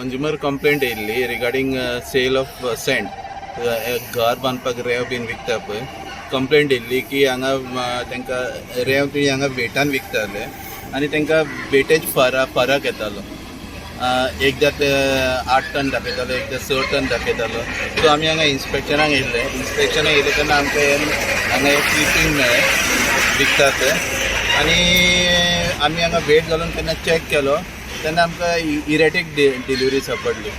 Consumer complaint येयल्ली regarding sale of sand घर बांदपाक रेंव बीन विकता पळय. कंप्लेंट येयल्ली की हांगा तांकां रेंव बी हांगा वेटान विकताले आनी तांकां वेटेज फरक येतालो. एकदां ते 8 टन दाखयतालो, एकदां 6 टन दाखयतालो. सो आमी हांगा इन्स्पेक्शनाक येयले तेन्ना आमकां हांगा एक क्लिपींग मेळ्ळें विकतात ते. आनी आमी हांगा वेट घालून तेन्ना चॅक केलो तेन्ना आमकां इरेटीक डिलिव्हरी सापडली.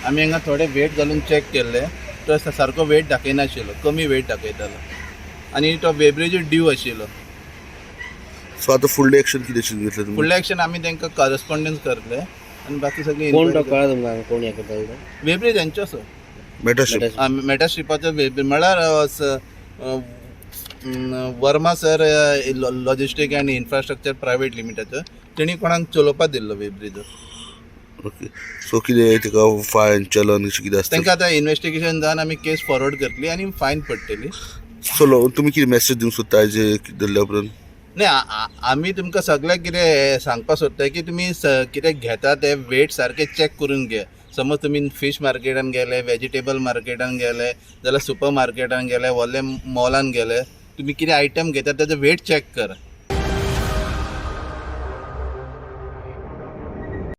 आमी हांगा थोडे वेट घालून चॅक केल्ले, तो सारको वेट दाखयनाशिल्लो, कमी वेट दाखयतालो आनी तो वेब्रेज ड्यू आशिल्लो. सो आतां फुडलें एक्शन कितें घेतलें तुमी? फुडलें एक्शन आमी तांकां कॉरस्पॉन्डन्स करतले आनी बाकी सगळी कोण तो कळ्ळा तुमकां कोण हें करता तो? वेब्रेज हेंचोच मेटाशिप मेटाशिपाचो वेब्रेज म्हळ्यार Verma sir logistic and infrastructure private लिमिटेडचो तेणी कोणाक चलोवपाक दिल्लो वेब्रेज. ओके. सो कितें ताका फायन चलन अशें कितें आसता? तांकां आतां इन्वेस्टिगेशन जावन आमी केस फॉरवर्ड करतली आनी फायन पडटली. सो तुमी कितें मॅसेज दिवंक सोदता हेजे धरल्या उपरांत? न्ही आमी तुमकां सगळ्याक कितें सांगपाक सोदता की तुमी कितें घेता ते वेट सारके चॅक करून घे. समज तुमी फीश मार्केटान गेले, वेजिटेबल मार्केटान गेले, जाल्यार सुपर मार्केटान गेले, व्हडले मॉलान गेले, तुमी कितें आयटम घेता तेजो वेट चॅक कर.